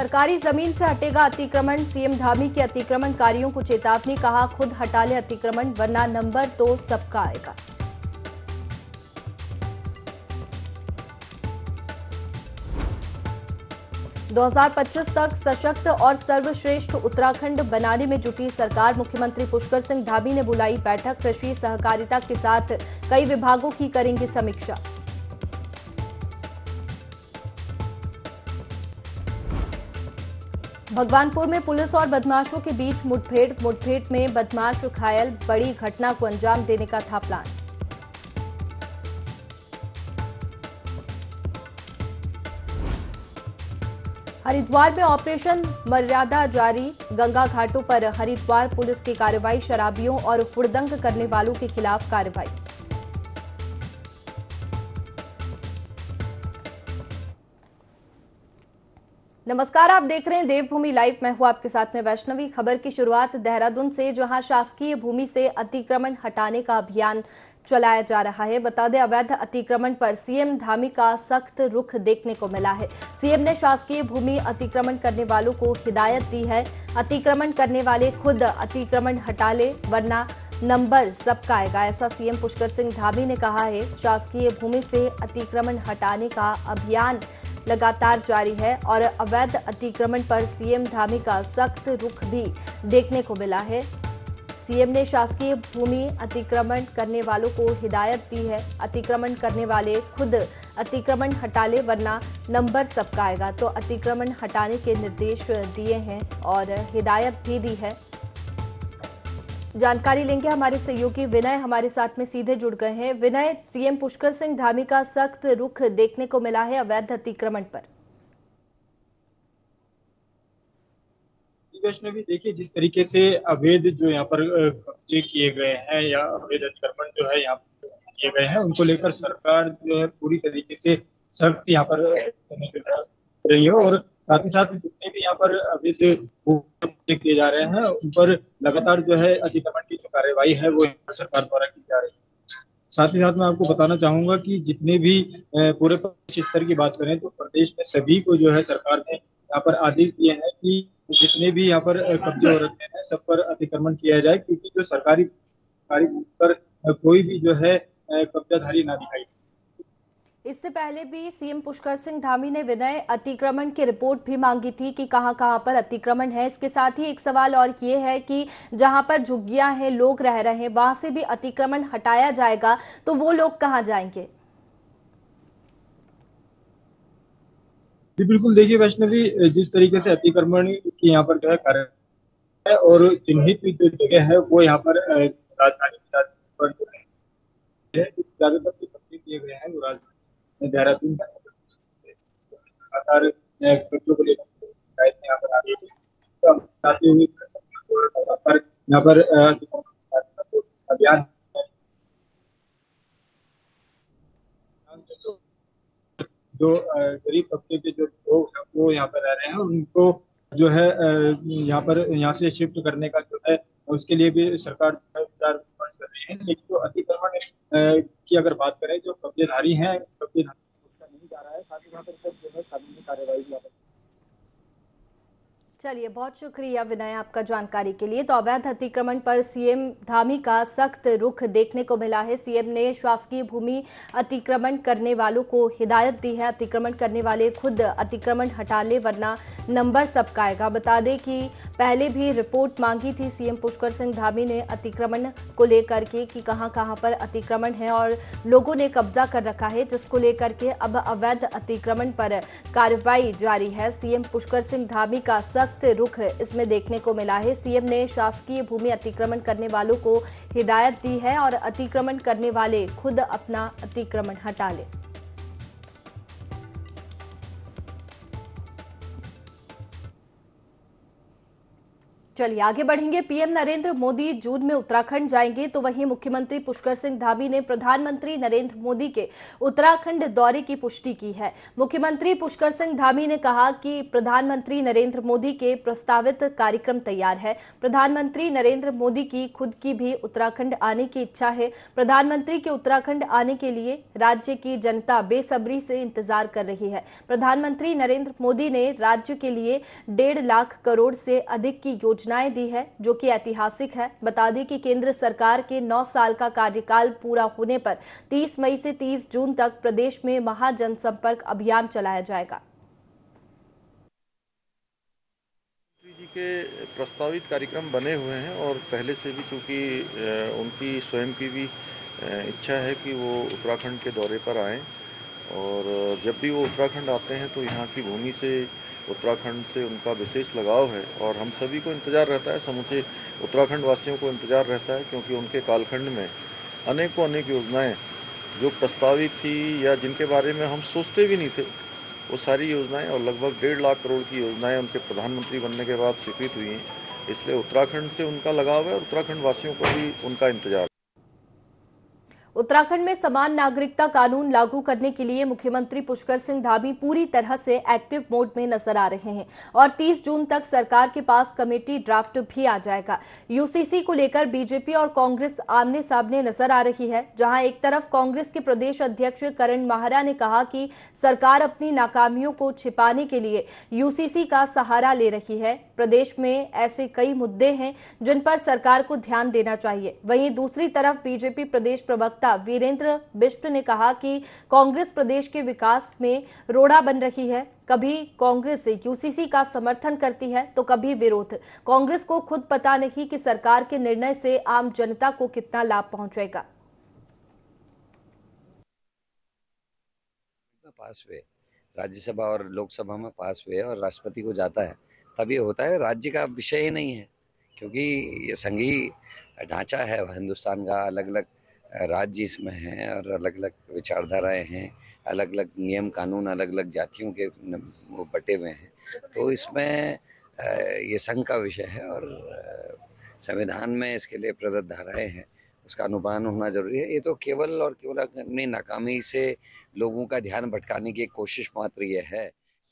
सरकारी जमीन से हटेगा अतिक्रमण, सीएम धामी की अतिक्रमणकारियों को चेतावनी, कहा खुद हटा ले अतिक्रमण वरना नंबर तो सबका आएगा। - 2025 तक सशक्त और सर्वश्रेष्ठ उत्तराखंड बनाने में जुटी सरकार, मुख्यमंत्री पुष्कर सिंह धामी ने बुलाई बैठक, कृषि सहकारिता के साथ कई विभागों की करेंगे समीक्षा। भगवानपुर में पुलिस और बदमाशों के बीच मुठभेड़ में बदमाश घायल, बड़ी घटना को अंजाम देने का था प्लान। हरिद्वार में ऑपरेशन मर्यादा जारी, गंगा घाटों पर हरिद्वार पुलिस की कार्रवाई, शराबियों और हुड़दंग करने वालों के खिलाफ कार्रवाई। नमस्कार, आप देख रहे हैं देवभूमि लाइव। मैं हूं आपके साथ में वैष्णवी। खबर की शुरुआत देहरादून से, जहां शासकीय भूमि से अतिक्रमण हटाने का अभियान चलाया जा रहा है। बता दें, अवैध अतिक्रमण पर सीएम धामी का सख्त रुख देखने को मिला है। सीएम ने शासकीय भूमि अतिक्रमण करने वालों को हिदायत दी है, अतिक्रमण करने वाले खुद अतिक्रमण हटा ले वरना नंबर सबका आएगा, ऐसा सीएम पुष्कर सिंह धामी ने कहा है। शासकीय भूमि से अतिक्रमण हटाने का अभियान लगातार जारी है और अवैध अतिक्रमण पर सीएम धामी का सख्त रुख भी देखने को मिला है। सीएम ने शासकीय भूमि अतिक्रमण करने वालों को हिदायत दी है, अतिक्रमण करने वाले खुद अतिक्रमण हटा ले वरना नंबर सबका आएगा। तो अतिक्रमण हटाने के निर्देश दिए हैं और हिदायत भी दी है। जानकारी लेंगे, हमारे सहयोगी विनय हमारे साथ में सीधे जुड़ गए हैं। विनय, सीएम पुष्कर सिंह धामी का सख्त रुख देखने को मिला है अवैध अतिक्रमण पर। वैष्णवी, देखिए जिस तरीके से अवैध जो यहाँ पर कब्जे किए गए हैं या अवैध अतिक्रमण जो है यहाँ पर किए गए हैं, उनको लेकर सरकार जो है पूरी तरीके से सख्त यहाँ पर रही है और साथ ही साथ जितने भी यहाँ पर अवैध कब्जे किए जा रहे हैं उन पर लगातार जो है अतिक्रमण की जो कार्रवाई है वो सरकार द्वारा की जा रही है। साथ ही साथ मैं आपको बताना चाहूंगा कि जितने भी पूरे प्रदेश स्तर की बात करें तो प्रदेश में सभी को जो है सरकार ने यहाँ पर आदेश दिए हैं कि जितने भी यहाँ पर कब्जे हो रखे हैं सब पर अतिक्रमण किया जाए, क्योंकि जो सरकारी पर कोई भी जो है कब्जाधारी ना दिखाई। इससे पहले भी सीएम पुष्कर सिंह धामी ने विनय अतिक्रमण की रिपोर्ट भी मांगी थी कि कहां-कहां पर अतिक्रमण है। इसके साथ ही एक सवाल और ये है कि जहां पर झुग्गियां हैं, लोग रह रहे हैं, वहां से भी अतिक्रमण हटाया जाएगा, तो वो लोग कहां जाएंगे? जी बिल्कुल, देखिए वैष्णवी, जिस तरीके से अतिक्रमण की यहाँ पर जो है कार्य है और चिन्हित जो जगह है वो यहाँ पर राजधानी पर जो है ज्यादातर जो कब्जे किए गए हैं वो राजधानी देहरादून लगातार कब्जों को लेकर शिकायत यहाँ पर आ रही है। तो आते हुए यहाँ पर अभियान जो गरीब तबके के जो लोग हैं वो यहाँ पर रह रहे हैं, उनको जो है यहाँ से शिफ्ट करने का जो है उसके लिए भी सरकार विचार विमर्श कर रही है। लेकिन जो अतिक्रमण की अगर बात करें, जो कब्जेधारी हैं, कब्जेधारी नहीं जा रहा है, साथ ही यहाँ पर जो है कानूनी कार्रवाई भी। चलिए, बहुत शुक्रिया विनय आपका जानकारी के लिए। तो अवैध अतिक्रमण पर सीएम धामी का सख्त रुख देखने को मिला है। सीएम ने शासकीय भूमि अतिक्रमण करने वालों को हिदायत दी है, अतिक्रमण करने वाले खुद अतिक्रमण हटा ले वरना नंबर सबका आएगा। बता दें कि पहले भी रिपोर्ट मांगी थी सीएम पुष्कर सिंह धामी ने अतिक्रमण को लेकर के कि कहां-कहां पर अतिक्रमण है और लोगों ने कब्जा कर रखा है, जिसको लेकर के अब अवैध अतिक्रमण पर कार्रवाई जारी है। सीएम पुष्कर सिंह धामी का सख्त रुख इसमें देखने को मिला है। सीएम ने शासकीय भूमि अतिक्रमण करने वालों को हिदायत दी है और अतिक्रमण करने वाले खुद अपना अतिक्रमण हटा ले। चलिए आगे बढ़ेंगे। पीएम नरेंद्र मोदी जून में उत्तराखंड जाएंगे, तो वहीं मुख्यमंत्री पुष्कर सिंह धामी ने प्रधानमंत्री नरेंद्र मोदी के उत्तराखंड दौरे की पुष्टि की है। मुख्यमंत्री पुष्कर सिंह धामी ने कहा कि प्रधानमंत्री नरेंद्र मोदी के प्रस्तावित कार्यक्रम तैयार है। प्रधानमंत्री नरेंद्र मोदी की खुद की भी उत्तराखंड आने की इच्छा है। प्रधानमंत्री के उत्तराखंड आने के लिए राज्य की जनता बेसब्री से इंतजार कर रही है। प्रधानमंत्री नरेंद्र मोदी ने राज्य के लिए 1.5 लाख करोड़ से अधिक की योजनाएं दी है, जो कि ऐतिहासिक है। बता दें कि केंद्र सरकार के 9 साल का कार्यकाल पूरा होने पर 30 मई से 30 जून तक प्रदेश में महाजनसंपर्क अभियान चलाया जाएगा। जी के प्रस्तावित कार्यक्रम बने हुए हैं और पहले से भी चूंकि उनकी स्वयं की भी इच्छा है कि वो उत्तराखंड के दौरे पर आएं और जब भी वो उत्तराखंड आते हैं तो यहाँ की भूमि से, उत्तराखंड से उनका विशेष लगाव है और हम सभी को इंतज़ार रहता है, समूचे उत्तराखंड वासियों को इंतज़ार रहता है, क्योंकि उनके कालखंड में अनेक योजनाएं जो प्रस्तावित थी या जिनके बारे में हम सोचते भी नहीं थे, वो सारी योजनाएं और लगभग 1.5 लाख करोड़ की योजनाएं उनके प्रधानमंत्री बनने के बाद स्वीकृत हुई हैं। इसलिए उत्तराखंड से उनका लगाव है और उत्तराखंड वासियों को भी उनका इंतजार। उत्तराखंड में समान नागरिकता कानून लागू करने के लिए मुख्यमंत्री पुष्कर सिंह धामी पूरी तरह से एक्टिव मोड में नजर आ रहे हैं और 30 जून तक सरकार के पास कमेटी ड्राफ्ट भी आ जाएगा। यूसीसी को लेकर बीजेपी और कांग्रेस आमने सामने नजर आ रही है, जहां एक तरफ कांग्रेस के प्रदेश अध्यक्ष करण माहरा ने कहा कि सरकार अपनी नाकामियों को छिपाने के लिए यूसीसी का सहारा ले रही है। प्रदेश में ऐसे कई मुद्दे हैं जिन पर सरकार को ध्यान देना चाहिए। वहीं दूसरी तरफ बीजेपी प्रदेश प्रवक्ता वीरेंद्र बिष्ट ने कहा कि कांग्रेस प्रदेश के विकास में रोड़ा बन रही है। कभी कांग्रेस यूसीसी का समर्थन करती है तो कभी विरोध। कांग्रेस को खुद पता नहीं कि सरकार के निर्णय से आम जनता को कितना लाभ पहुंचेगा। पास हुए, राज्यसभा और लोकसभा में पास हुए और राष्ट्रपति को जाता है, तभी होता है। राज्य का विषय ही नहीं है, क्योंकि ये संघीय ढांचा है हिंदुस्तान का। अलग अलग राज्य इसमें हैं और अलग अलग विचारधाराएं हैं, अलग अलग नियम कानून, अलग अलग जातियों के वो बटे हुए हैं। तो इसमें ये संघ का विषय है और संविधान में इसके लिए प्रदत्त धाराएं हैं, उसका अनुपालन होना जरूरी है। ये तो केवल और केवल अपनी नाकामी से लोगों का ध्यान भटकाने की एक कोशिश मात्र ये है।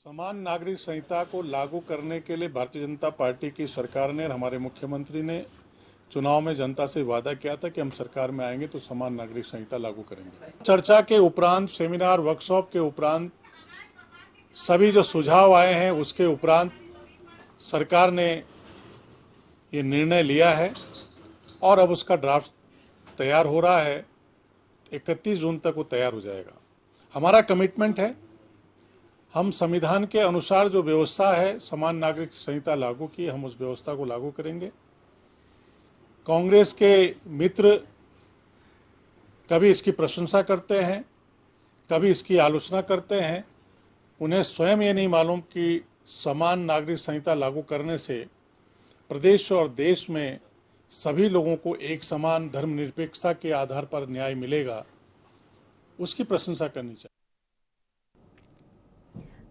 समान नागरिक संहिता को लागू करने के लिए भारतीय जनता पार्टी की सरकार ने और हमारे मुख्यमंत्री ने चुनाव में जनता से वादा किया था कि हम सरकार में आएंगे तो समान नागरिक संहिता लागू करेंगे। चर्चा के उपरांत, सेमिनार वर्कशॉप के उपरांत, सभी जो सुझाव आए हैं उसके उपरांत सरकार ने ये निर्णय लिया है और अब उसका ड्राफ्ट तैयार हो रहा है। 31 जून तक वो तैयार हो जाएगा। हमारा कमिटमेंट है, हम संविधान के अनुसार जो व्यवस्था है समान नागरिक संहिता लागू की, हम उस व्यवस्था को लागू करेंगे। कांग्रेस के मित्र कभी इसकी प्रशंसा करते हैं, कभी इसकी आलोचना करते हैं। उन्हें स्वयं ये नहीं मालूम कि समान नागरिक संहिता लागू करने से प्रदेश और देश में सभी लोगों को एक समान धर्मनिरपेक्षता के आधार पर न्याय मिलेगा, उसकी प्रशंसा करनी चाहिए।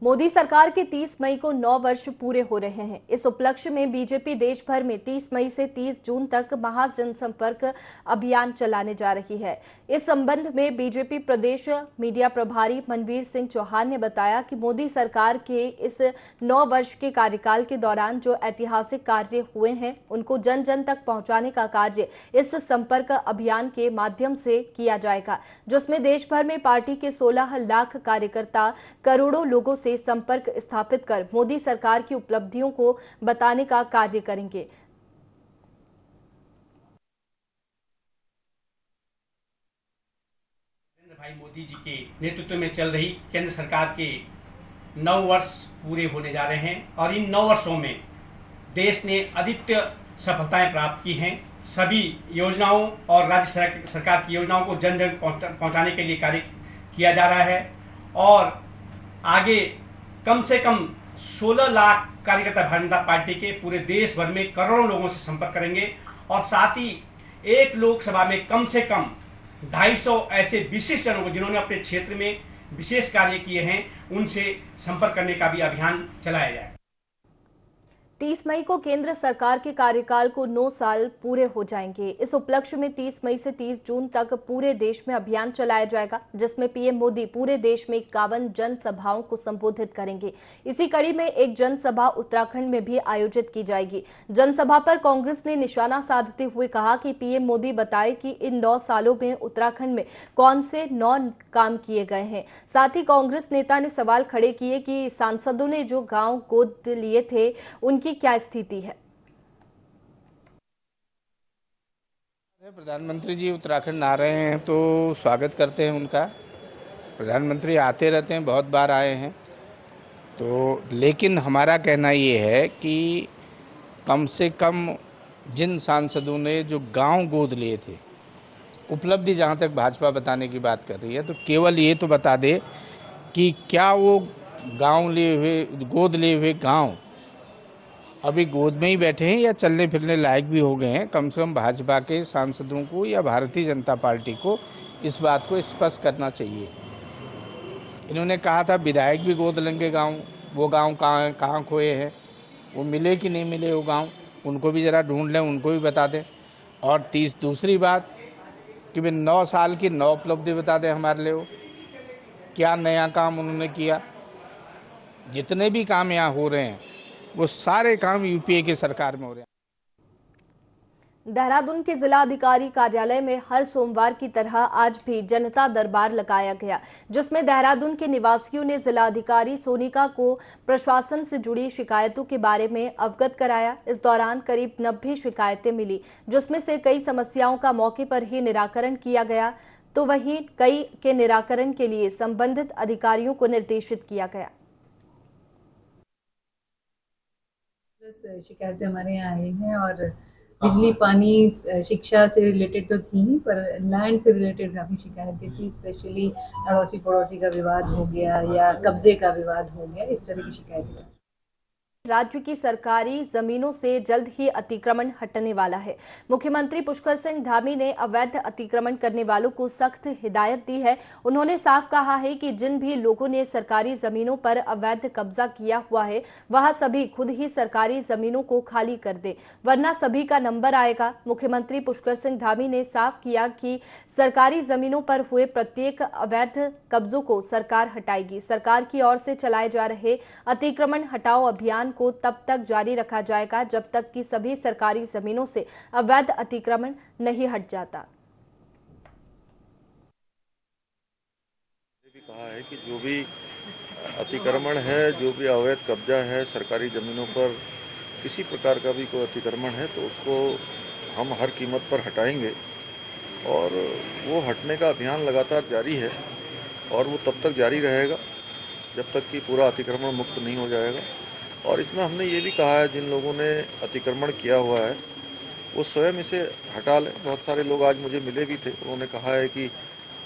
मोदी सरकार के 30 मई को 9 वर्ष पूरे हो रहे हैं। इस उपलक्ष्य में बीजेपी देश भर में 30 मई से 30 जून तक महाजनसंपर्क अभियान चलाने जा रही है। इस संबंध में बीजेपी प्रदेश मीडिया प्रभारी मनवीर सिंह चौहान ने बताया कि मोदी सरकार के इस 9 वर्ष के कार्यकाल के दौरान जो ऐतिहासिक कार्य हुए हैं उनको जन जन तक पहुंचाने का कार्य इस संपर्क अभियान के माध्यम से किया जाएगा, जिसमें देश भर में पार्टी के 16 लाख कार्यकर्ता करोड़ों लोगों से संपर्क स्थापित कर मोदी सरकार की उपलब्धियों को बताने का कार्य करेंगे। भाई मोदी जी के नेतृत्व में चल रही केंद्र सरकार के 9 वर्ष पूरे होने जा रहे हैं और इन 9 वर्षों में देश ने अद्वितीय सफलताएं प्राप्त की हैं। सभी योजनाओं और राज्य सरकार की योजनाओं को जन जन पहुंचाने के लिए कार्य किया जा रहा है और आगे कम से कम 16 लाख कार्यकर्ता भारतीय जनता पार्टी के पूरे देश भर में करोड़ों लोगों से संपर्क करेंगे और साथ ही एक लोकसभा में कम से कम 250 ऐसे विशिष्ट जनों को जिन्होंने अपने क्षेत्र में विशेष कार्य किए हैं उनसे संपर्क करने का भी अभियान चलाया जाए। 30 मई को केंद्र सरकार के कार्यकाल को 9 साल पूरे हो जाएंगे। इस उपलक्ष्य में 30 मई से 30 जून तक पूरे देश में अभियान चलाया जाएगा, जिसमें पीएम मोदी पूरे देश में 51 जनसभाओं को संबोधित करेंगे। इसी कड़ी में एक जनसभा उत्तराखंड में भी आयोजित की जाएगी। जनसभा पर कांग्रेस ने निशाना साधते हुए कहा कि पीएम मोदी बताए कि इन 9 सालों में उत्तराखंड में कौन से 9 काम किए गए हैं। साथ ही कांग्रेस नेता ने सवाल खड़े किए कि सांसदों ने जो गांव गोद लिए थे उनकी क्या स्थिति है। प्रधानमंत्री जी उत्तराखंड आ रहे हैं तो स्वागत करते हैं उनका। प्रधानमंत्री आते रहते हैं, बहुत बार आए हैं तो, लेकिन हमारा कहना ये है कि कम से कम जिन सांसदों ने जो गांव गोद लिए थे, उपलब्धि जहां तक भाजपा बताने की बात कर रही है, तो केवल ये तो बता दे कि क्या वो गांव लिए हुए, गोद लिए हुए गांव अभी गोद में ही बैठे हैं या चलने फिरने लायक भी हो गए हैं। कम से कम भाजपा के सांसदों को या भारतीय जनता पार्टी को इस बात को स्पष्ट करना चाहिए। इन्होंने कहा था विधायक भी गोद लेंगे गांव, वो गांव कहाँ खोए हैं, वो मिले कि नहीं मिले वो गांव, उनको भी ज़रा ढूंढ लें, उनको भी बता दें। और दूसरी बात कि वे 9 साल की 9 उपलब्धि बता दें हमारे लिए, वो क्या नया काम उन्होंने किया। जितने भी काम यहाँ हो रहे हैं वो सारे काम यूपीए की सरकार में हो रहे हैं। देहरादून के जिला अधिकारी कार्यालय में हर सोमवार की तरह आज भी जनता दरबार लगाया गया, जिसमें देहरादून के निवासियों ने जिला अधिकारी सोनिका को प्रशासन से जुड़ी शिकायतों के बारे में अवगत कराया। इस दौरान करीब 90 शिकायतें मिली, जिसमें से कई समस्याओं का मौके पर ही निराकरण किया गया, तो वहीं कई के निराकरण के लिए संबंधित अधिकारियों को निर्देशित किया गया। शिकायतें हमारे यहाँ आई हैं और बिजली, पानी, शिक्षा से रिलेटेड तो थी ही, पर लैंड से रिलेटेड काफ़ी शिकायतें थी। स्पेशली अड़ोसी पड़ोसी का विवाद हो गया या कब्जे का विवाद हो गया, इस तरह की शिकायतें। राज्य की सरकारी जमीनों से जल्द ही अतिक्रमण हटने वाला है। मुख्यमंत्री पुष्कर सिंह धामी ने अवैध अतिक्रमण करने वालों को सख्त हिदायत दी है। उन्होंने साफ कहा है कि जिन भी लोगों ने सरकारी जमीनों पर अवैध कब्जा किया हुआ है, वह सभी खुद ही सरकारी जमीनों को खाली कर दे, वरना सभी का नंबर आएगा। मुख्यमंत्री पुष्कर सिंह धामी ने साफ किया कि सरकारी जमीनों पर हुए प्रत्येक अवैध कब्जों को सरकार हटाएगी। सरकार की ओर से चलाए जा रहे अतिक्रमण हटाओ अभियान को तब तक जारी रखा जाएगा जब तक कि सभी सरकारी जमीनों से अवैध अतिक्रमण नहीं हट जाता। भी कहा है कि जो भी अतिक्रमण है, जो भी अवैध कब्जा है सरकारी जमीनों पर, किसी प्रकार का भी कोई अतिक्रमण है तो उसको हम हर कीमत पर हटाएंगे और वो हटने का अभियान लगातार जारी है और वो तब तक जारी रहेगा जब तक कि पूरा अतिक्रमण मुक्त नहीं हो जाएगा। और इसमें हमने ये भी कहा है जिन लोगों ने अतिक्रमण किया हुआ है वो स्वयं इसे हटा लें। बहुत सारे लोग आज मुझे मिले भी थे, उन्होंने कहा है कि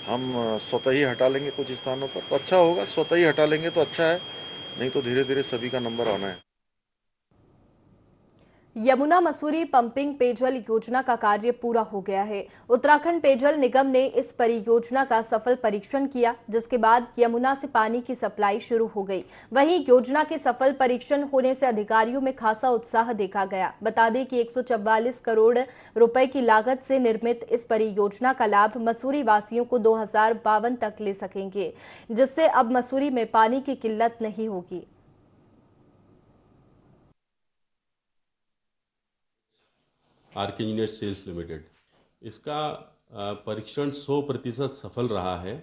हम स्वतः ही हटा लेंगे कुछ स्थानों पर, तो अच्छा होगा। स्वतः ही हटा लेंगे तो अच्छा है, नहीं तो धीरे धीरे सभी का नंबर आना है। यमुना मसूरी पंपिंग पेयजल योजना का कार्य पूरा हो गया है। उत्तराखंड पेयजल निगम ने इस परियोजना का सफल परीक्षण किया, जिसके बाद यमुना से पानी की सप्लाई शुरू हो गई। वहीं योजना के सफल परीक्षण होने से अधिकारियों में खासा उत्साह देखा गया। बता दें कि 144 करोड़ रुपए की लागत से निर्मित इस परियोजना का लाभ मसूरी वासियों को 2052 तक ले सकेंगे, जिससे अब मसूरी में पानी की किल्लत नहीं होगी। आरके इंजीनियर्स सेल्स लिमिटेड, इसका परीक्षण 100% सफल रहा है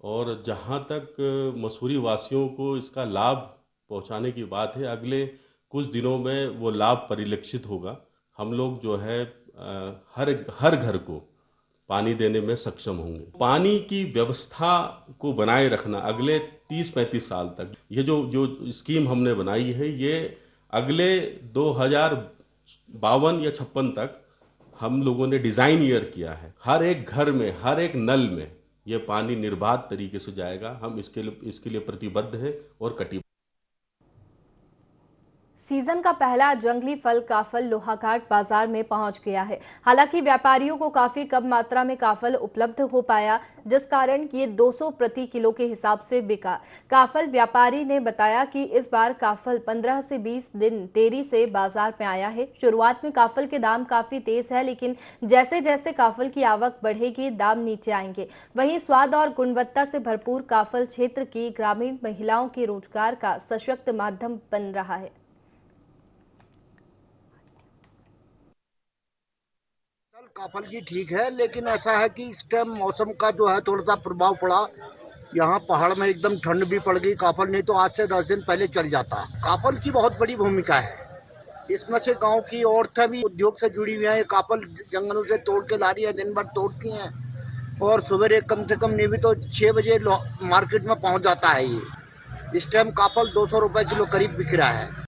और जहां तक मसूरी वासियों को इसका लाभ पहुंचाने की बात है, अगले कुछ दिनों में वो लाभ परिलक्षित होगा। हम लोग जो है हर घर को पानी देने में सक्षम होंगे। पानी की व्यवस्था को बनाए रखना अगले 30-35 साल तक, ये जो स्कीम हमने बनाई है, ये अगले 2052 या 56 तक हम लोगों ने डिज़ाइन ईयर किया है। हर एक घर में, हर एक नल में ये पानी निर्बाध तरीके से जाएगा। हम इसके लिए प्रतिबद्ध हैं और कटिबद्ध। सीजन का पहला जंगली फल काफल लोहाघाट बाजार में पहुंच गया है। हालांकि व्यापारियों को काफी कम मात्रा में काफल उपलब्ध हो पाया, जिस कारण ये 200 प्रति किलो के हिसाब से बिका। काफल व्यापारी ने बताया कि इस बार काफल 15 से 20 दिन देरी से बाजार में आया है। शुरुआत में काफल के दाम काफी तेज है, लेकिन जैसे जैसे काफल की आवक बढ़ेगी दाम नीचे आएंगे। वहीं स्वाद और गुणवत्ता से भरपूर काफल क्षेत्र की ग्रामीण महिलाओं के रोजगार का सशक्त माध्यम बन रहा है। काफल जी ठीक है, लेकिन ऐसा है कि इस टाइम मौसम का जो है थोड़ा सा प्रभाव पड़ा। यहाँ पहाड़ में एकदम ठंड भी पड़ गई। काफल नहीं तो आज से 10 दिन पहले चल जाता। काफल की बहुत बड़ी भूमिका है इसमें से। गांव की औरतें भी उद्योग से जुड़ी हुई हैं। काफल जंगलों से तोड़ के ला रही है, दिन भर तोड़ती हैं और सवेरे कम से कम नहीं भी तो 6 बजे मार्केट में पहुँच जाता है। ये इस टाइम काफल 200 रुपये किलो करीब बिक रहा है।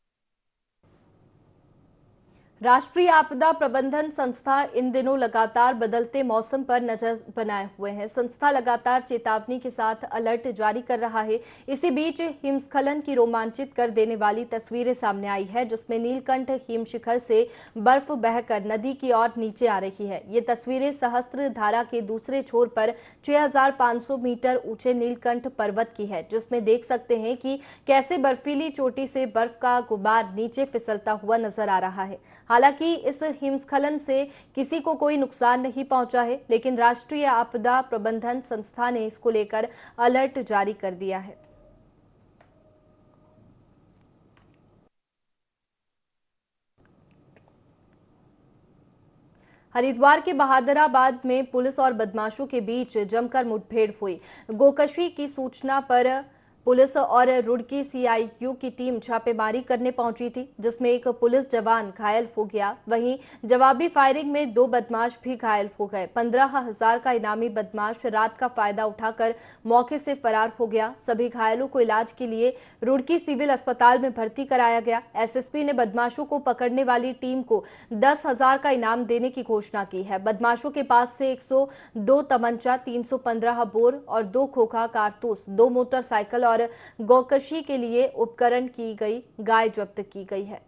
राष्ट्रीय आपदा प्रबंधन संस्था इन दिनों लगातार बदलते मौसम पर नजर बनाए हुए है। संस्था लगातार चेतावनी के साथ अलर्ट जारी कर रहा है। इसी बीच हिमस्खलन की रोमांचित कर देने वाली तस्वीरें सामने आई है, जिसमें नीलकंठ हिम शिखर से बर्फ बहकर नदी की ओर नीचे आ रही है। ये तस्वीरें सहस्त्र धारा के दूसरे छोर पर 6500 मीटर ऊंचे नीलकंठ पर्वत की है, जिसमें देख सकते हैं कि कैसे बर्फीली चोटी से बर्फ का गुबार नीचे फिसलता हुआ नजर आ रहा है। हालांकि इस हिमस्खलन से किसी को कोई नुकसान नहीं पहुंचा है, लेकिन राष्ट्रीय आपदा प्रबंधन संस्था ने इसको लेकर अलर्ट जारी कर दिया है। हरिद्वार के बहादुराबाद में पुलिस और बदमाशों के बीच जमकर मुठभेड़ हुई। गोकशी की सूचना पर पुलिस और रुड़की सीआईक्यू की टीम छापेमारी करने पहुंची थी, जिसमें एक पुलिस जवान घायल हो गया। वहीं जवाबी फायरिंग में 2 बदमाश भी घायल हो गए। 15,000 का इनामी बदमाश रात का फायदा उठाकर मौके से फरार हो गया। सभी घायलों को इलाज के लिए रुड़की सिविल अस्पताल में भर्ती कराया गया। एसएसपी ने बदमाशों को पकड़ने वाली टीम को 10,000 का इनाम देने की घोषणा की है। बदमाशों के पास से 102 तमंचा, 315 बोर और 2 खोखा कारतूस, 2 मोटरसाइकिल और गोकशी के लिए उपकरण की गई गाय जब्त की गई है।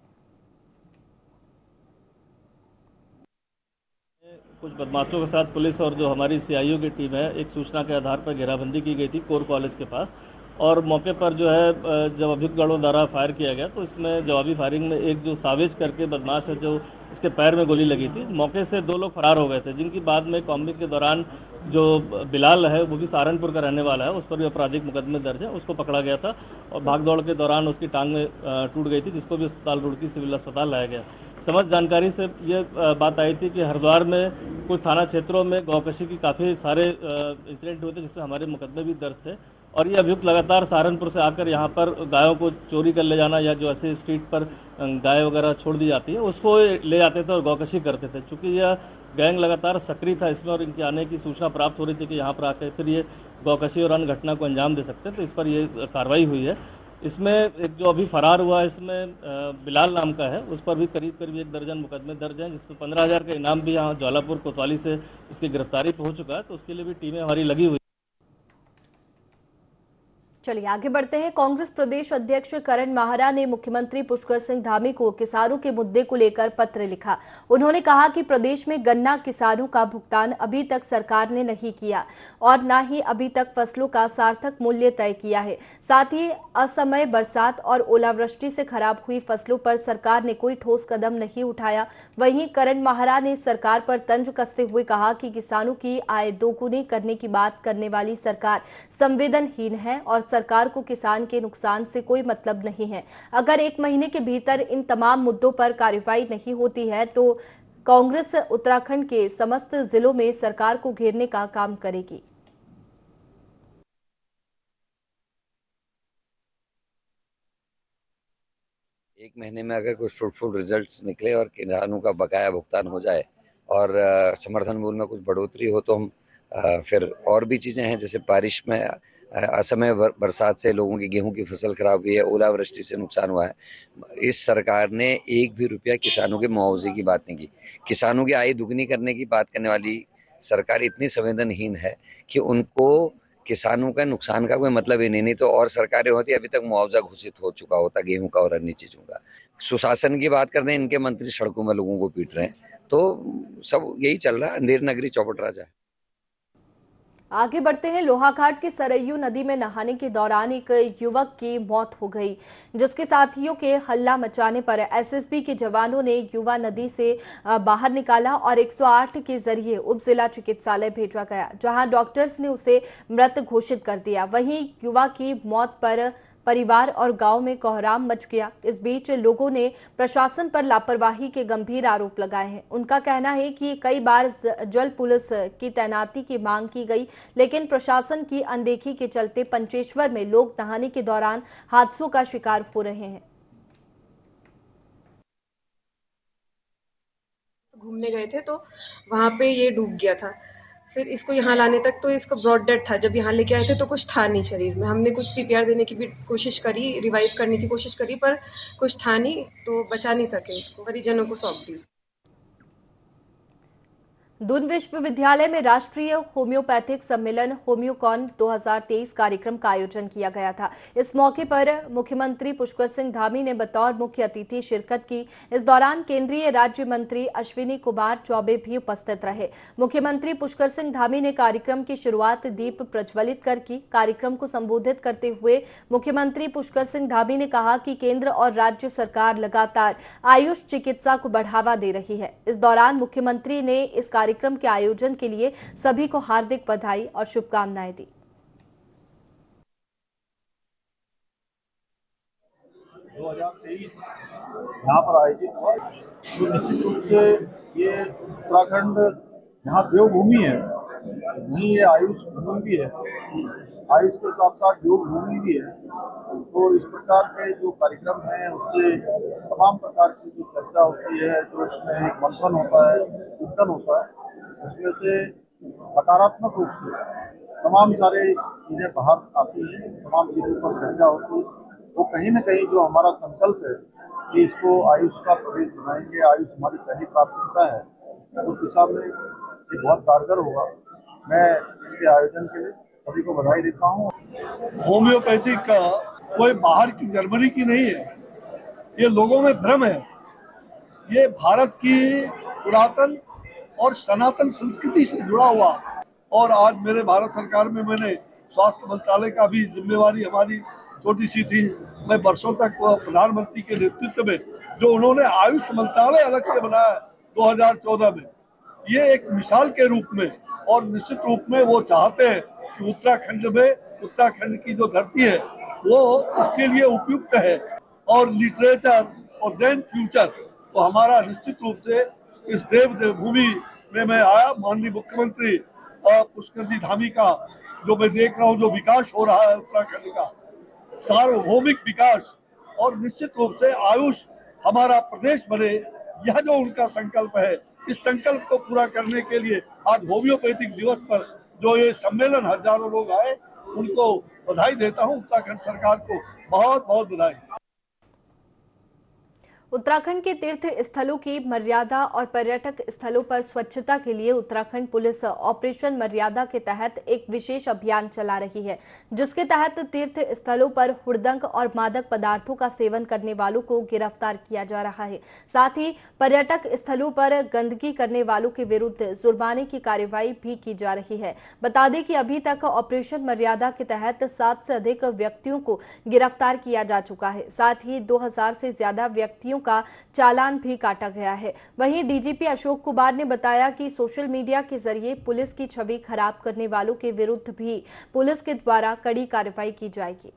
कुछ बदमाशों के साथ पुलिस और जो हमारी सीआईओ की टीम है, एक सूचना के आधार पर घेराबंदी की गई थी कोर कॉलेज के पास, और मौके पर जो है जब अभियुक्तगणों द्वारा फायर किया गया तो इसमें जवाबी फायरिंग में एक जो सावेज करके बदमाश है, जो इसके पैर में गोली लगी थी, मौके से 2 लोग फरार हो गए थे, जिनकी बाद में कॉम्बिंग के दौरान जो बिलाल है वो भी सहारनपुर का रहने वाला है, उस पर भी आपराधिक मुकदमे दर्ज है, उसको पकड़ा गया था और भागदौड़ के दौरान उसकी टांग में टूट गई थी, जिसको भी अस्पताल रुड़की सिविल अस्पताल लाया गया। समझ जानकारी से ये बात आई थी कि हरिद्वार में कुछ थाना क्षेत्रों में गौकशी की काफ़ी सारे इंसिडेंट हुए थे, जिसमें हमारे मुकदमे भी दर्ज थे, और ये अभियुक्त लगातार सहारनपुर से आकर यहाँ पर गायों को चोरी कर ले जाना या जो ऐसे स्ट्रीट पर गाय वगैरह छोड़ दी जाती है उसको ले जाते थे और गौकशी करते थे। चूँकि यह गैंग लगातार सक्रिय था इसमें और इनके आने की सूचना प्राप्त हो रही थी कि यहाँ पर आकर फिर ये गौकशी और अन्य घटना को अंजाम दे सकते हैं, तो इस पर ये कार्रवाई हुई है। इसमें एक जो अभी फरार हुआ है, इसमें बिलाल नाम का है, उस पर भी करीब 1 दर्जन मुकदमे दर्ज हैं, जिसमें 15,000 का इनाम भी यहाँ ज्वालापुर कोतवाली से इसकी गिरफ्तारी हो चुका है, तो उसके लिए भी टीमें हमारी लगी हुई। चलिए आगे बढ़ते हैं। कांग्रेस प्रदेश अध्यक्ष करण माहरा ने मुख्यमंत्री पुष्कर सिंह धामी को किसानों के मुद्दे को लेकर पत्र लिखा। उन्होंने कहा कि प्रदेश में गन्ना किसानों का भुगतान अभी तक सरकार ने नहीं किया और न ही अभी तक फसलों का सार्थक मूल्य तय किया है। साथ ही असमय बरसात और ओलावृष्टि से खराब हुई फसलों पर सरकार ने कोई ठोस कदम नहीं उठाया। वहीं करण माहरा ने सरकार पर तंज कसते हुए कहा कि किसानों की आय दोगुनी करने की बात करने वाली सरकार संवेदनहीन है और सरकार को किसान के नुकसान से कोई मतलब नहीं है। अगर 1 महीने के भीतर इन तमाम मुद्दों पर कार्रवाई नहीं होती है तो कांग्रेस उत्तराखंड के समस्त जिलों में सरकार को घेरने का काम करेगी। एक महीने में अगर कुछ फ्रूटफुल रिजल्ट्स निकले और किसानों का बकाया भुगतान हो जाए और समर्थन मूल्य में कुछ बढ़ोतरी हो तो हम फिर और भी चीज़ें हैं, जैसे बारिश में असमय बरसात से लोगों की गेहूं की फसल खराब हुई है, ओलावृष्टि से नुकसान हुआ है। इस सरकार ने 1 भी रुपया किसानों के मुआवजे की बात नहीं की। किसानों की आय दुगनी करने की बात करने वाली सरकार इतनी संवेदनहीन है कि उनको किसानों का नुकसान का कोई मतलब ही नहीं तो और सरकारें होती अभी तक मुआवजा घोषित हो चुका होता गेहूं का और अन्य चीज़ों का। सुशासन की बात करते हैं, इनके मंत्री सड़कों में लोगों को पीट रहे हैं, तो सब यही चल रहा है, अंधेर नगरी चौपट राजा है। आगे बढ़ते हैं। लोहाघाट के सरयू नदी में नहाने के दौरान एक युवक की मौत हो गई, जिसके साथियों के हल्ला मचाने पर एसएसबी के जवानों ने युवा नदी से बाहर निकाला और 108 के जरिए उप जिला चिकित्सालय भेजा गया, जहां डॉक्टर्स ने उसे मृत घोषित कर दिया। वहीं युवा की मौत पर परिवार और गांव में कोहराम मच गया। इस बीच लोगों ने प्रशासन पर लापरवाही के गंभीर आरोप लगाए हैं। उनका कहना है कि कई बार जल पुलिस की तैनाती की मांग की गई, लेकिन प्रशासन की अनदेखी के चलते पंचेश्वर में लोग नहाने के दौरान हादसों का शिकार हो रहे हैं। घूमने गए थे तो वहां पे ये डूब गया था। फिर इसको यहाँ लाने तक तो इसको ब्रॉड डेड था। जब यहाँ लेके आए थे तो कुछ था नहीं शरीर में। हमने कुछ सीपीआर देने की भी कोशिश करी, रिवाइव करने की कोशिश करी, पर कुछ था नहीं तो बचा नहीं सके उसको। परिजनों को सौंप दी। दून विश्वविद्यालय में राष्ट्रीय होम्योपैथिक सम्मेलन होम्योकॉन 2023 कार्यक्रम का आयोजन किया गया था। इस मौके पर मुख्यमंत्री पुष्कर सिंह धामी ने बतौर मुख्य अतिथि शिरकत की। इस दौरान केंद्रीय राज्य मंत्री अश्विनी कुमार चौबे भी उपस्थित रहे। मुख्यमंत्री पुष्कर सिंह धामी ने कार्यक्रम की शुरुआत दीप प्रज्वलित कर की। कार्यक्रम को संबोधित करते हुए मुख्यमंत्री पुष्कर सिंह धामी ने कहा कि केंद्र और राज्य सरकार लगातार आयुष चिकित्सा को बढ़ावा दे रही है। इस दौरान मुख्यमंत्री ने इस कार्यक्रम के आयोजन के लिए सभी को हार्दिक बधाई और शुभकामनाएं दी। 2023 यहाँ पर आयोजित हुआ, तो निश्चित रूप से ये उत्तराखंड यहाँ देवभूमि है, वहीं ये आयुष भूमि भी है, आयुष के साथ साथ योग भूमि भी है। तो इस प्रकार के जो कार्यक्रम हैं उससे तमाम प्रकार की जो चर्चा होती है, जो उसमें एक मंथन होता है, चिंतन होता है, उसमें से सकारात्मक रूप से तमाम सारे चीज़ें बाहर आती हैं, तमाम चीज़ों पर चर्चा होती है। तो कहीं ना कहीं जो हमारा संकल्प है कि इसको आयुष का प्रदेश बनाएंगे, आयुष हमारी पहली प्राथमिकता है, उस दिशा में ये बहुत कारगर होगा। मैं इसके आयोजन के लिए सभी को बधाई देता हूँ। होम्योपैथिक का कोई बाहर की जर्मनी की नहीं है, ये लोगों में भ्रम है। ये भारत की पुरातन और सनातन संस्कृति से जुड़ा हुआ, और आज मेरे भारत सरकार में मैंने स्वास्थ्य मंत्रालय का भी जिम्मेवारी हमारी छोटी सी थी। मैं वर्षों तक प्रधानमंत्री के नेतृत्व में जो उन्होंने आयुष मंत्रालय अलग से बनाया 2014 में, ये एक मिसाल के रूप में, और निश्चित रूप में वो चाहते हैं कि उत्तराखंड में, उत्तराखंड की जो धरती है वो इसके लिए उपयुक्त है, और लिटरेचर और देन फ्यूचर। तो हमारा निश्चित रूप से इस देवभूमि में मैं आया। माननीय मुख्यमंत्री पुष्कर जी धामी का जो मैं देख रहा हूँ, जो विकास हो रहा है उत्तराखंड का, सार्वभौमिक विकास, और निश्चित रूप से आयुष हमारा प्रदेश बने, यह जो उनका संकल्प है, इस संकल्प को पूरा करने के लिए आज होम्योपैथिक दिवस पर जो ये सम्मेलन हजारों लोग आए, उनको बधाई देता हूँ। उत्तराखंड सरकार को बहुत बहुत बधाई। उत्तराखंड के तीर्थ स्थलों की मर्यादा और पर्यटक स्थलों पर स्वच्छता के लिए उत्तराखंड पुलिस ऑपरेशन मर्यादा के तहत एक विशेष अभियान चला रही है, जिसके तहत तीर्थ स्थलों पर हुड़दंग और मादक पदार्थों का सेवन करने वालों को गिरफ्तार किया जा रहा है। साथ ही पर्यटक स्थलों पर गंदगी करने वालों के विरुद्ध जुर्माने की कार्रवाई भी की जा रही है। बता दें कि अभी तक ऑपरेशन मर्यादा के तहत 7 से अधिक व्यक्तियों को गिरफ्तार किया जा चुका है। साथ ही 2000 से ज्यादा व्यक्तियों का चालान भी काटा गया है। वहीं डीजीपी अशोक कुमार ने बताया कि सोशल मीडिया के जरिए पुलिस की छवि खराब करने वालों के विरुद्ध भी पुलिस के द्वारा कड़ी कार्रवाई की जाएगी।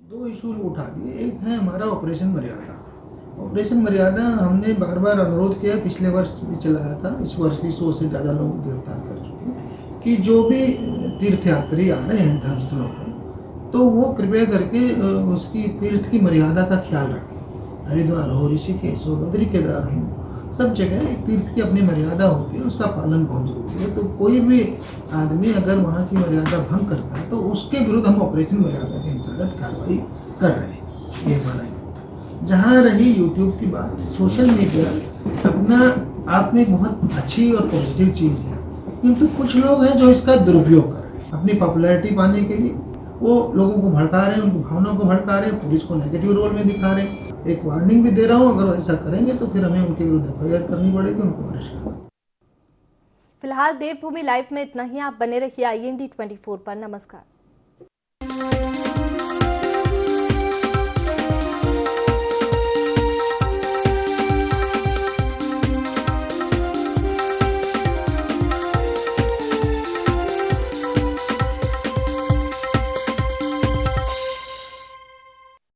2 इशू उठा दिए। एक है हमारा ऑपरेशन मर्यादा। ऑपरेशन मर्यादा हमने बार बार अनुरोध किया, पिछले वर्ष भी चलाया था, इस वर्ष भी 100 से ज़्यादा लोग गिरफ्तार कर चुके कि जो भी तीर्थयात्री आ रहे हैं धर्मस्थलों पर, तो वो कृपया करके उसकी तीर्थ की मर्यादा का ख्याल रखें। हरिद्वार हो, ऋषिकेश हो, बद्री केदार हो, सब जगह एक तीर्थ की अपनी मर्यादा होती है, उसका पालन बहुत जरूरी है। तो कोई भी आदमी अगर वहाँ की मर्यादा भंग करता है तो उसके विरुद्ध हम ऑपरेशन मर्यादा के अंतर्गत कार्रवाई कर रहे हैं। ये हमारा जहाँ रही यूट्यूब की बात, सोशल मीडिया अपना आप में बहुत अच्छी और पॉजिटिव चीज़ है। किंतु कुछ लोग हैं जो इसका दुरुपयोग कर रहे हैं अपनी पॉपुलैरिटी पाने के लिए। वो लोगों को भड़का रहे हैं, उनकी भावनाओं को भड़का रहे हैं, पुलिस को नेगेटिव रोल में दिखा रहे हैं। एक वार्निंग भी दे रहा हूँ, अगर ऐसा करेंगे तो फिर हमें उनके विरुद्ध FIR करनी पड़ेगी, उनको अरेस्ट करना। फिलहाल देवभूमि लाइव में इतना ही। आप बने रहिए IND 24 पर। नमस्कार।